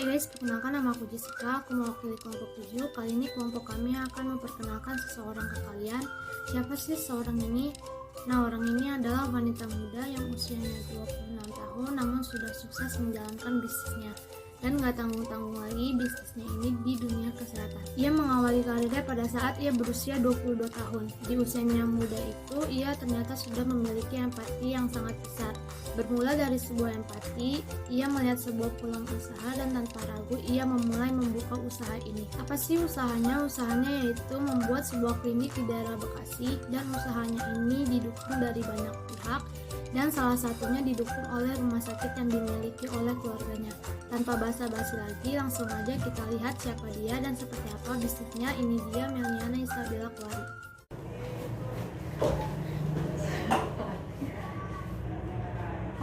guys, perkenalkan nama aku Jessica, aku mewakili kelompok 7. Kali ini kelompok kami akan memperkenalkan seseorang ke kalian. Siapa sih seseorang ini? Nah, orang ini adalah wanita muda yang usianya 26 tahun namun sudah sukses menjalankan bisnisnya. Dan gak tanggung-tanggung lagi bisnisnya ini di dunia kesehatan. Ia mengawali karirnya pada saat ia berusia 22 tahun. Di usianya muda itu, ia ternyata sudah memiliki empati yang sangat besar. Bermula dari sebuah empati, ia melihat sebuah peluang usaha dan tanpa ragu ia memulai membuka usaha ini. Apa sih usahanya? Usahanya yaitu membuat sebuah klinik di daerah Bekasi, dan usahanya ini didukung dari banyak pihak dan salah satunya didukung oleh rumah sakit yang dimiliki oleh keluarganya. Tanpa basa-basi lagi, langsung aja kita lihat siapa dia dan seperti apa bisnisnya. Ini dia Meliana Isabella Kuari.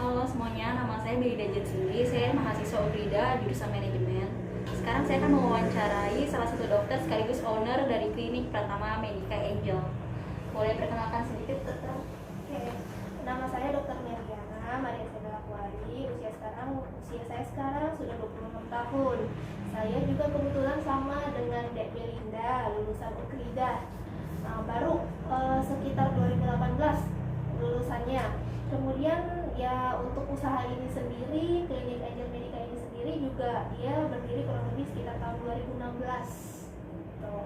Halo semuanya, nama saya Belida Jetsili, saya mahasiswa UGRIDA jurusan manajemen. Sekarang saya akan mewawancarai salah satu dokter sekaligus owner dari klinik Pratama Medica Angel. Boleh perkenalkan sedikit, dokter? Oke, nama saya Dr. Meliana Maria Isabella Kuari. Usia saya sekarang sudah 26 tahun. Saya juga kebetulan sama dengan Dek Belinda, lulusan UGRIDA. Baru sekitar 2018 lulusannya. Kemudian ya untuk usaha ini sendiri, klinik Angel Medica ini sendiri juga dia berdiri kurang lebih sekitar tahun 2016. Gitu.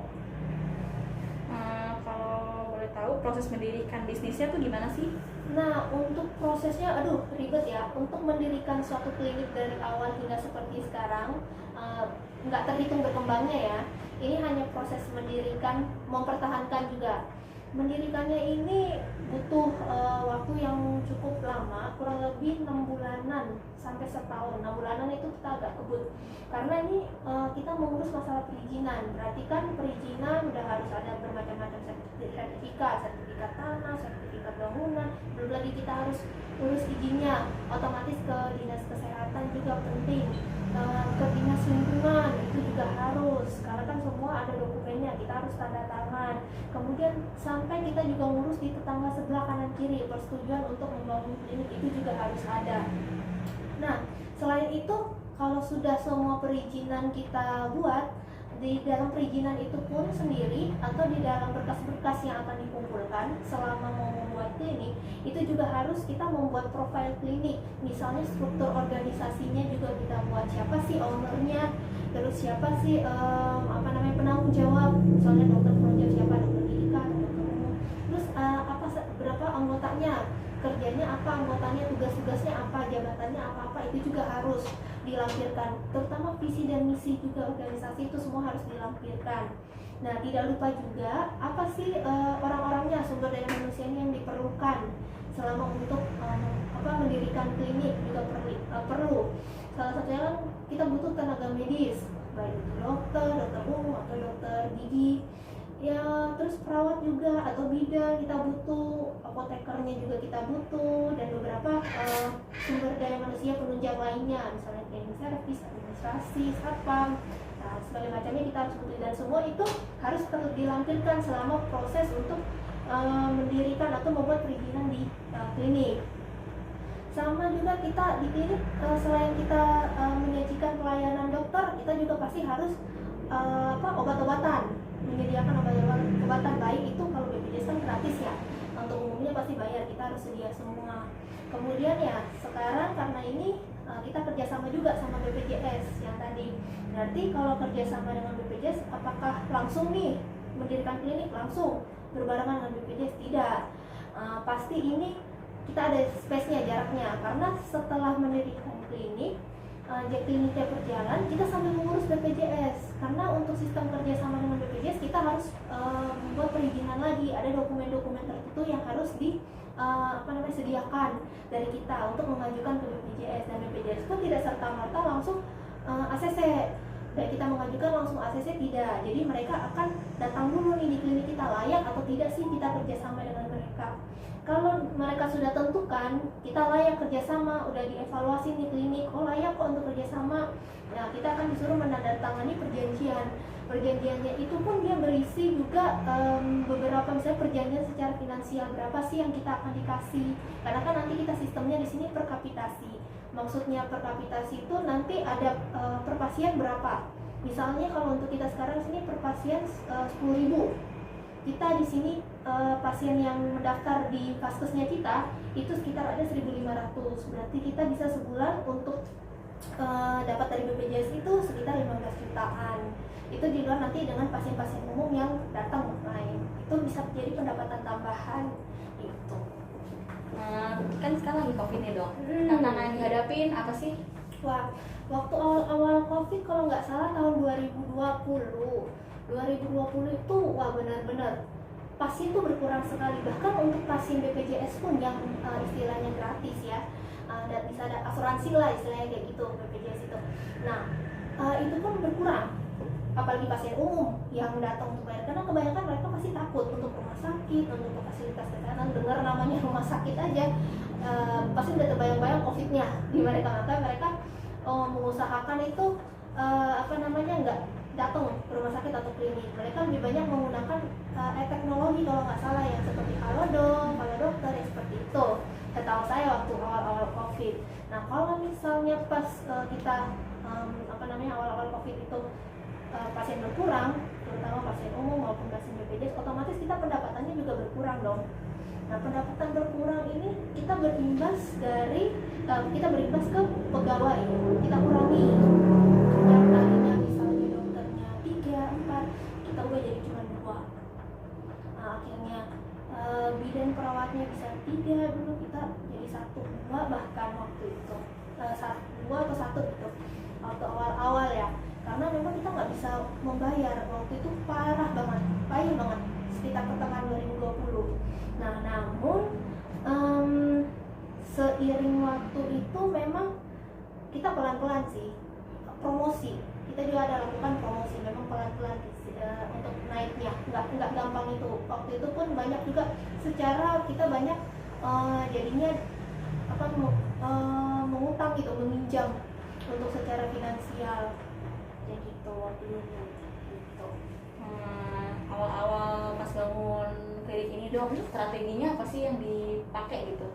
Kalau boleh tahu proses mendirikan bisnisnya tuh gimana sih? Nah, untuk prosesnya, ribet ya. Untuk mendirikan suatu klinik dari awal hingga seperti sekarang, nggak terhitung berkembangnya ya. Ini hanya proses mendirikan, mempertahankan juga. Mendirikannya ini butuh waktu yang cukup lama, kurang lebih 6 bulanan sampai setahun. 6 bulanan itu kita agak kebut, karena ini kita mengurus masalah perizinan. Berarti kan perizinan udah harus ada bermacam-macam sertifikat tanah, sertifikat bangunan, belum lagi kita harus urus izinnya. Otomatis ke dinas kesehatan juga penting, ke dinas lingkungan itu juga harus, karena kan semua ada dokumennya, kita harus tanda tangan. Kemudian sampai kita juga ngurus di tetangga sebelah kanan kiri, persetujuan untuk membangun klinik itu juga harus ada. Nah, selain itu, kalau sudah semua perizinan kita buat, di dalam perizinan itu pun sendiri atau di dalam berkas-berkas yang akan dikumpulkan selama mau membuat klinik, itu juga harus kita membuat profil klinik. Misalnya struktur organisasinya juga kita buat, siapa sih ownernya, terus siapa sih penanggung jawab, misalnya dokter penunjuk siapa, dokter Dika, dokter umum, terus berapa anggotanya, kerjanya apa anggotanya, tugas-tugasnya apa, jabatannya apa, itu juga harus dilampirkan. Terutama visi dan misi juga organisasi itu semua harus dilampirkan. Nah, tidak lupa juga apa sih orang-orangnya, sumber daya manusianya yang diperlukan selama untuk mendirikan klinik juga perlu. Salah satunya kan kita butuh tenaga medis, baik itu dokter umum atau dokter gigi. Ya, terus perawat juga atau bidan kita butuh, apotekernya juga kita butuh, dan beberapa sumber daya manusia penunjang lainnya, misalnya cleaning service, administrasi, satpam, sebagai macamnya kita harus butuh, dan semua itu harus dilampirkan selama proses untuk mendirikan atau membuat perizinan di klinik. Sama juga kita di klinik, selain kita menyajikan pelayanan dokter, kita juga pasti harus obat-obatan, menyediakan obat-obatan, baik itu kalau BPJS kan gratis ya, untuk umumnya pasti bayar, kita harus sedia semua. Kemudian ya sekarang karena ini kita kerjasama juga sama BPJS yang tadi. Berarti kalau kerjasama dengan BPJS, apakah langsung nih mendirikan klinik langsung berbarengan dengan BPJS? Tidak. Pasti ini kita ada space-nya, jaraknya, karena setelah mendirikan kliniknya berjalan, kita sambil mengurus BPJS. Karena untuk sistem kerjasama dengan BPJS kita harus membuat perizinan lagi, ada dokumen-dokumen tertentu yang harus disediakan dari kita untuk mengajukan ke BPJS, dan BPJS pun tidak serta-merta langsung ACC. Dan kita mengajukan langsung ACC tidak. Jadi mereka akan datang dulu nih di klinik kita, layak atau tidak sih kita kerjasama dengan mereka. Kalau mereka sudah tentukan kita layak kerjasama, udah dievaluasi nih klinik, layak kok untuk kerjasama, nah kita akan disuruh menandatangani perjanjian. Perjanjiannya itu pun dia berisi juga beberapa, misalnya perjanjian secara finansial, berapa sih yang kita akan dikasih, karena kan nanti kita sistemnya di sini per kapitasi. Maksudnya per kapitasi itu nanti ada per pasien berapa. Misalnya kalau untuk kita sekarang sini per pasien 10.000. Kita di sini pasien yang mendaftar di vaskesnya kita itu sekitar ada 1.500. Berarti kita bisa sebulan untuk dapat dari BPJS itu sekitar 15 jutaan. Itu di luar nanti dengan pasien-pasien umum yang datang lain. Itu bisa jadi pendapatan tambahan gitu. Kan sekarang lagi COVID nih dok. Tantangan yang dihadapin apa sih? Wah, waktu awal-awal COVID kalau nggak salah tahun 2020 itu wah benar-benar pasien tuh berkurang sekali. Bahkan untuk pasien BPJS pun yang istilahnya gratis ya, dan bisa ada asuransi lah istilahnya kayak gitu BPJS itu. Nah itu pun berkurang. Apalagi pasien umum yang datang untuk bayar, karena kebanyakan mereka pasti takut untuk rumah sakit, untuk fasilitas kesehatan. Dengar namanya rumah sakit aja pasti udah terbayang-bayang COVID-nya di mereka. Maka mereka mengusahakan itu nggak datang ke rumah sakit atau klinik. Mereka lebih banyak menggunakan teknologi kalau nggak salah yang seperti Halodoc, Dokter yang seperti itu. Setahu saya waktu awal-awal COVID. Nah kalau misalnya pas kita awal-awal COVID itu pasien berkurang, terutama pasien umum maupun pasien BPJS, otomatis kita pendapatannya juga berkurang dong. Nah pendapatan berkurang ini kita berimbas ke pegawai, kita kurangi yang tadinya misalnya dokternya 3, 4, kita ubah jadi cuma 2. Nah akhirnya bidan perawatnya bisa 3, dulu kita jadi 1, 2 bahkan waktu itu 2 atau 1 gitu waktu awal-awal ya. Karena memang kita nggak bisa membayar waktu itu payah banget sekitar pertengahan 2020. Nah namun seiring waktu itu memang kita pelan-pelan sih promosi, kita juga ada lakukan promosi, memang pelan-pelan untuk naiknya, nggak gampang itu. Waktu itu pun banyak juga secara kita banyak jadinya mengutang gitu, meminjam untuk secara finansial. Ya gitu waktu dulu gitu. Awal-awal pas bangun klinik ini dok, strateginya apa sih yang dipakai gitu?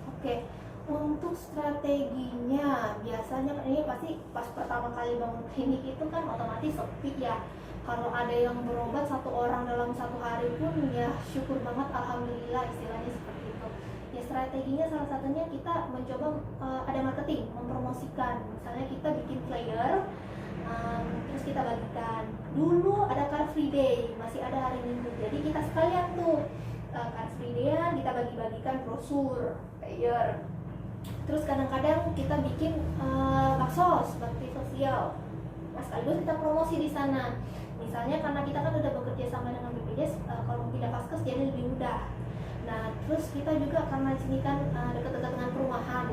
Oke, untuk strateginya biasanya ini pasti pas pertama kali bangun klinik itu kan otomatis sepi ya. Kalau ada yang berobat 1 orang dalam 1 hari pun ya syukur banget, alhamdulillah istilahnya seperti itu. Ya strateginya salah satunya kita mencoba ada marketing, mempromosikan. Misalnya kita bikin flyer, terus kita bagikan. Dulu ada Car Free Day, masih ada hari Minggu. Jadi kita sekalian tuh Car Free Day kita bagi-bagikan brosur, flyer. Terus kadang-kadang kita bikin baksos, bakti sosial. Nah, sekaligus kita promosi di sana. Misalnya karena kita kan udah bekerja sama dengan BPJS, kalau pindah vaskes jadi lebih mudah. Nah, terus kita juga karena di sini kan dekat-dekat dengan perumahan.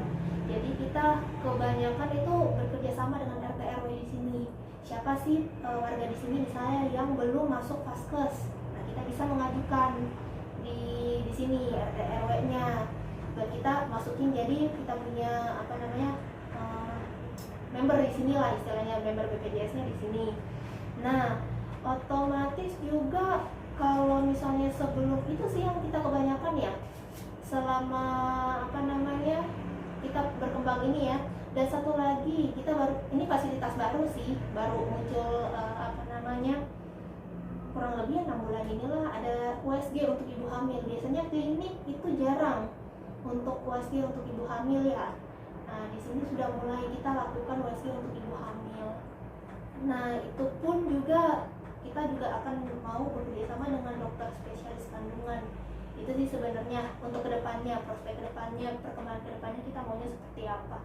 Jadi kita kebanyakan itu bekerja sama dengan RT RW di sini. Siapa sih warga di sini misalnya yang belum masuk vaskes? Nah, kita bisa mengajukan di sini RT RW-nya. Kita masukin, jadi kita punya member di sini lah istilahnya, member BPJS-nya di sini. Nah, otomatis juga kalau misalnya sebelum itu sih yang kita kebanyakan ya, selama kita berkembang ini ya. Dan satu lagi kita ini fasilitas baru sih, baru muncul kurang lebih 6 bulan inilah, ada USG untuk ibu hamil. Biasanya klinik itu jarang untuk USG untuk ibu hamil ya. Nah di sini sudah mulai kita lakukan USG untuk ibu hamil. Nah itu pun juga kita juga akan mau bekerjasama dengan dokter spesialis kandungan. Itu sih sebenarnya untuk kedepannya, prospek kedepannya, perkembangan kedepannya kita maunya seperti apa.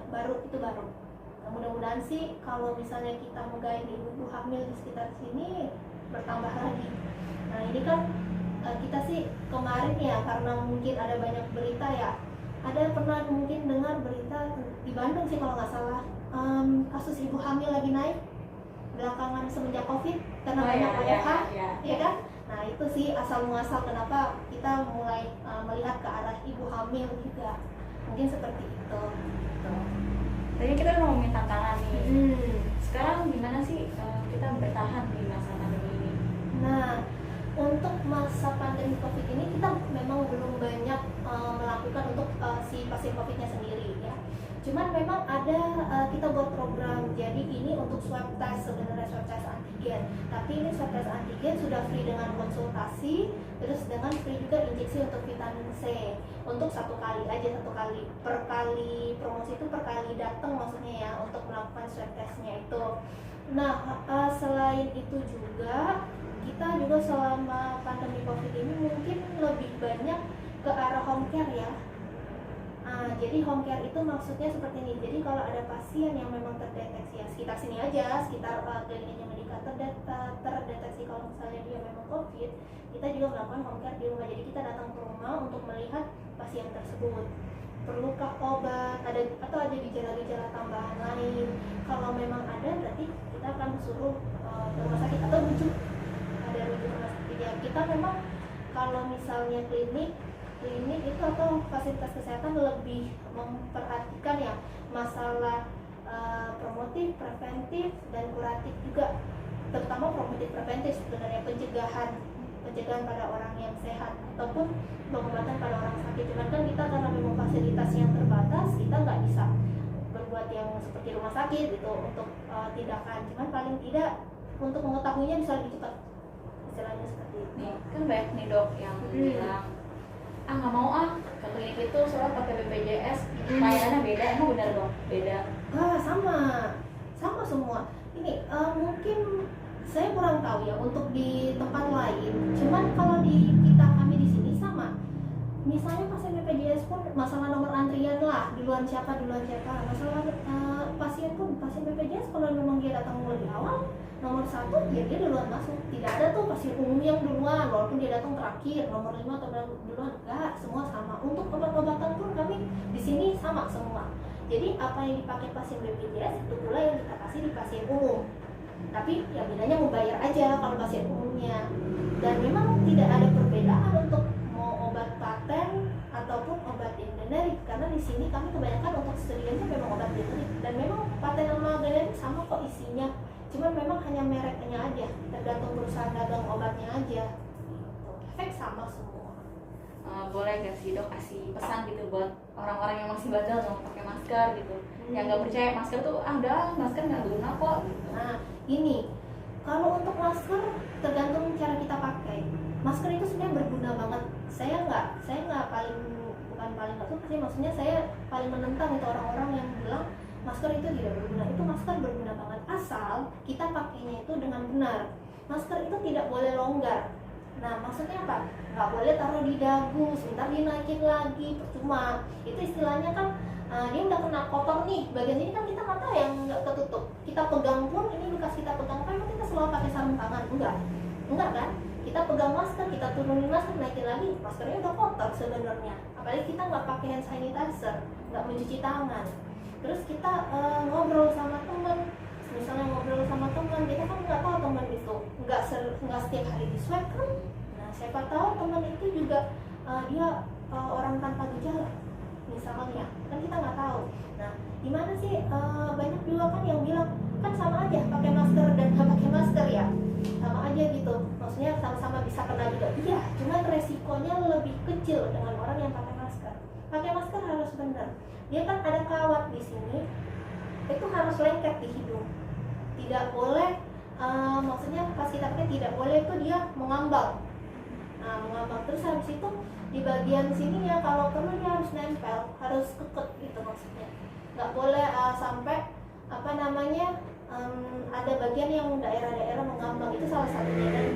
Baru. Nah, mudah-mudahan sih kalau misalnya kita menggait ibu hamil di sekitar sini bertambah lagi. Nah ini kan kita sih kemarin ya, karena mungkin ada banyak berita ya, ada pernah mungkin dengar berita di Bandung sih kalau nggak salah, kasus ibu hamil lagi naik belakangan semenjak COVID karena banyak WFH, ya kan? Nah itu sih asal muasal kenapa kita mulai melihat ke arah ibu hamil juga, mungkin seperti itu. Tadi kita udah ngomongin tantangan nih. Sekarang gimana sih kita bertahan di masa pandemi ini? Nah untuk masa pandemi COVID ini kita memang belum banyak melakukan untuk si pasien COVID-nya sendiri ya. Cuman memang ada kita buat program, jadi ini untuk swab test, sebenarnya swab test antigen, tapi ini swab test antigen sudah free dengan konsultasi, terus dengan free juga injeksi untuk vitamin C untuk 1 kali aja, 1 kali per kali promosi itu, per kali datang maksudnya ya, untuk melakukan swab testnya itu. Nah, selain itu juga kita juga selama pandemi COVID ini mungkin lebih banyak ke arah home care ya. Jadi home care itu maksudnya seperti ini. Jadi kalau ada pasien yang memang terdeteksi ya sekitar sini aja, sekitar kliniknya Medika terdeteksi kalau misalnya dia memang COVID, kita juga melakukan home care di rumah. Jadi kita datang ke rumah untuk melihat pasien tersebut. Perlukah obat, ada atau ada gejala-gejala tambahan lain. Kalau memang ada, berarti kita akan suruh ke rumah sakit atau rujuk. Ada rujuk rumah sakit ya. Kita memang kalau misalnya klinik itu atau fasilitas kesehatan lebih memperhatikan ya masalah promotif, preventif, dan kuratif juga, terutama promotif preventif sebenarnya, pencegahan pada orang yang sehat ataupun pengobatan pada orang sakit. Cuman kan kita karena memang fasilitas yang terbatas, kita nggak bisa berbuat yang seperti rumah sakit gitu untuk tindakan. Cuman paling tidak untuk mengetahuinya bisa lebih cepat, istilahnya seperti itu. Nih kan banyak nih dok yang bilang nggak mau ke klinik itu soalnya pakai BPJS layanannya beda. Emang benar dong beda? Sama semua. Ini mungkin saya kurang tahu ya untuk di tempat lain. Cuman kalau kami di sini sama. Misalnya pasien BPJS pun masalah nomor antrian lah, duluan siapa. Masalah pasien BPJS kalau memang dia datang lebih awal, nomor 1 ya dia duluan masuk. Tidak ada tuh pasien umum yang duluan walaupun dia datang terakhir, nomor 5 atau duluan. Enggak, semua sama. Untuk obat-obatan pun kami di sini sama semua. Jadi apa yang dipakai pasien BPJS itu pula yang kita kasih di pasien umum. Tapi ya bedanya membayar aja kalau pasien umumnya. Dan memang tidak ada perbedaan untuk mau obat paten ataupun obat generik, karena di sini kami kebanyakan untuk sedianya memang obat generik, dan memang paten sama generik sama kok isinya. Cuman memang hanya mereknya aja, tergantung perusahaan dagang obatnya aja. Efek sama semua. Boleh gak sih dok kasih pesan gitu buat orang-orang yang masih bandel nggak pakai masker gitu, yang nggak percaya masker tuh udah masker nggak guna kok gitu. Nah ini kalau untuk masker tergantung cara kita pakai. Masker itu sebenarnya berguna banget. Saya nggak bukan paling nggak suka sih, maksudnya saya paling menentang itu orang-orang yang bilang masker itu tidak berguna. Itu masker berguna banget asal kita pakainya itu dengan benar. Masker itu tidak boleh longgar. Nah maksudnya apa? Nggak boleh taruh di dagu, sebentar dinaikin lagi, percuma. Itu istilahnya kan dia udah kena kotor nih, bagian ini kan kita nggak tahu yang nggak ketutup. Kita pegang pun, ini bekas kita pegang kan kita selalu pakai sarung tangan, enggak kan? Kita pegang masker, kita turunin masker, naikin lagi, maskernya udah kotor sebenarnya. Apalagi kita nggak pakai hand sanitizer, nggak mencuci tangan. Terus kita ngobrol sama teman, misalnya ngobrol sama teman, kita kan nggak tahu teman itu nggak setiap hari di swab kan. Nah siapa tahu teman itu juga dia orang tanpa gejala misalnya, kan kita nggak tahu. Nah gimana sih, banyak juga kan yang bilang kan sama aja pakai masker dan nggak pakai masker ya, sama aja gitu, maksudnya sama-sama bisa kena juga. Iya, cuma resikonya lebih kecil dengan orang yang pakai masker. Pakai masker harus benar, dia kan ada kawat di sini, itu harus lengket di hidung, tidak boleh maksudnya pas kita pakai tidak boleh itu dia mengambang. Nah mengambang terus habis itu di bagian sininya kalau perlu dia harus nempel, harus keket gitu maksudnya. Nggak boleh sampai apa namanya ada bagian yang daerah-daerah mengambang, itu salah satunya. Dan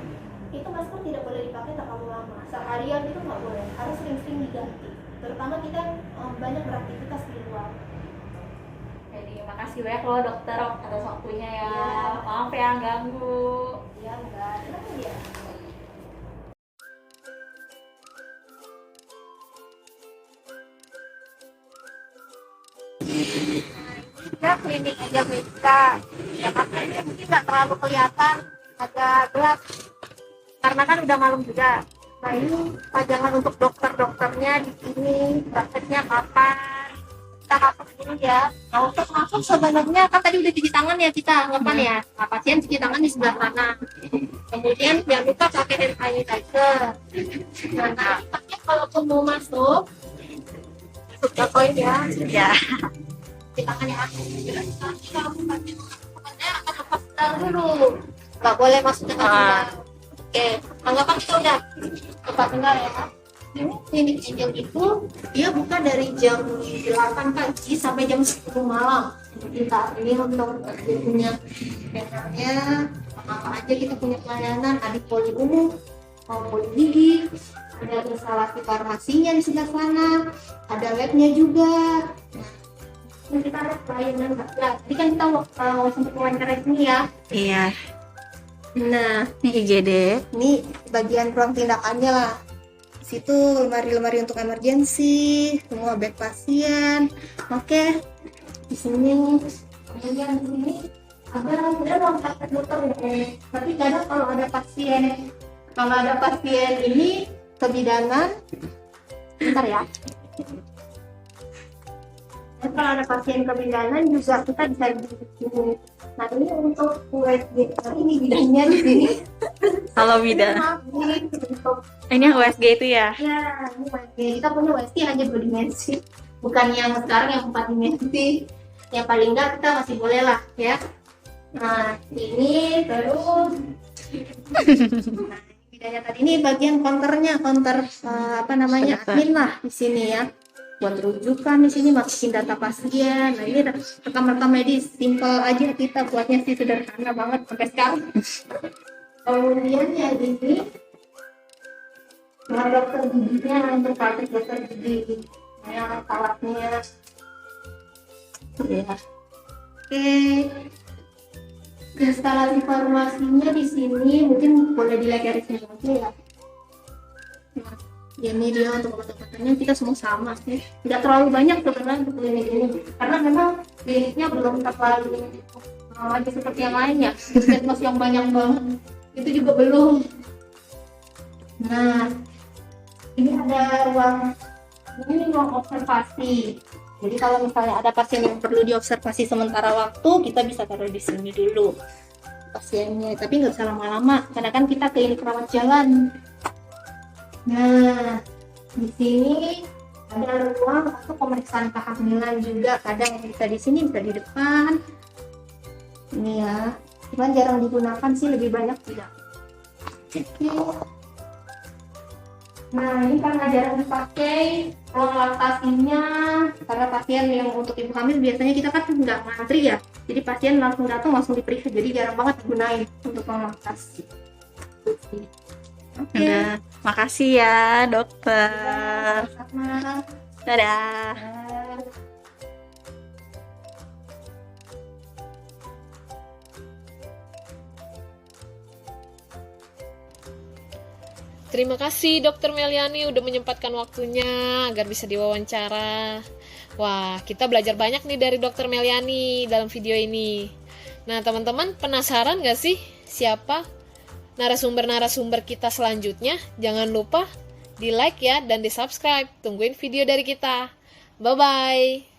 itu masker tidak boleh dipakai terlalu lama, seharian itu nggak boleh, harus sering-sering diganti, terutama kita banyak beraktivitas di luar. Jadi makasih banyak loh dokter atas waktunya ya. Maaf ya ganggu. Ya enggak, kenapa dia? Ya klinik aja Medika, Jakartanya mungkin nggak terlalu kelihatan, agak gelap karena kan udah malam juga. Nah ini pajangan untuk dokternya di sini, prakteknya kapan, kita kapan ini ya. Nah untuk masuk sebenarnya kan tadi udah cuci tangan ya kita, ngapain ya? Nah, pasien cuci tangan di sebelah kanan, kemudian jangan lupa pakai hand sanitizer. Nah nanti kalaupun mau masuk ke poin ya. tangannya aku kamu pasti akan lepas sendal dulu, nggak boleh masuk ke sendal. Oke, anggapan kita udah lepas sendal ya. Ini klinik Angel itu dia buka dari jam 8 pagi sampai jam 10 malam. Kita ini untuk punya penanya apa aja, kita punya pelayanan, ada poli umum, poli gigi, ada instalasi farmasinya di sebelah sana, ada labnya juga. Nah, kita ada pelayanan ya, tadi kan kita mau sempat wawancara sini ya. Iya. Nah, Ini IGD. ini bagian ruang tindakannya lah. Di situ lemari-lemari untuk emergensi, semua bed pasien. Oke. Di sini, kemudian di sini ada ruang praktek dokter ya. Tapi kadang kalau ada pasien ini kebidanan, bentar ya. Dan kalau ada pasien kebidanan juga kita bisa di sini. Nah, ini untuk USG. Ini bidangnya di sini. Halo Wida. Maaf, ini untuk Ini yang USG itu ya? ya, ini USG. Kita punya USG hanya 2 dimensi, bukan yang sekarang yang 4 dimensi. Yang paling enggak kita masih boleh lah ya. Nah, ini terus. Nah, bedanya tadi ini bagian counter admin lah di sini ya. Buat rujukan di sini masukin data pasien. Nah, ini rekam-rekam medis, simple aja kita buatnya sih, sederhana banget sampai sekarang. Kemudian ya di sini nah, dokter giginya untuk praktek dokter gigi, yang alatnya ya. Oke, instalasi farmasinya di sini mungkin boleh dilihat dari sini aja ya. Nah, ini dia untuk obat-obatannya kita semua sama sih, tidak terlalu banyak sebenarnya untuk klinik ini karena memang kliniknya belum terlalu lagi seperti yang lainnya, puskesmas yang banyak banget itu juga belum. Nah, ini ada ruang observasi. Jadi kalau misalnya ada pasien yang perlu diobservasi sementara waktu, kita bisa taruh di sini dulu pasiennya. Tapi nggak usah lama-lama, karena kan kita klinik rawat jalan. Nah, di sini ada ruang untuk pemeriksaan kehamilan juga. Kadang bisa di sini, bisa di depan. Ini ya, cuman jarang digunakan sih, lebih banyak tidak. Oke. Nah, ini karena jarang dipakai ruang laktasinya, karena pasien yang untuk ibu hamil biasanya kita kan nggak ngantri ya, jadi pasien langsung datang langsung diperiksa, jadi jarang banget digunain untuk ruang laktasi. Oke. Udah, makasih ya dokter. Sama. Dadah. Terima kasih Dokter Meliani udah menyempatkan waktunya agar bisa diwawancara. Wah, kita belajar banyak nih dari Dokter Meliani dalam video ini. Nah, teman-teman penasaran gak sih siapa narasumber-narasumber kita selanjutnya? Jangan lupa di like ya dan di subscribe. Tungguin video dari kita. Bye-bye.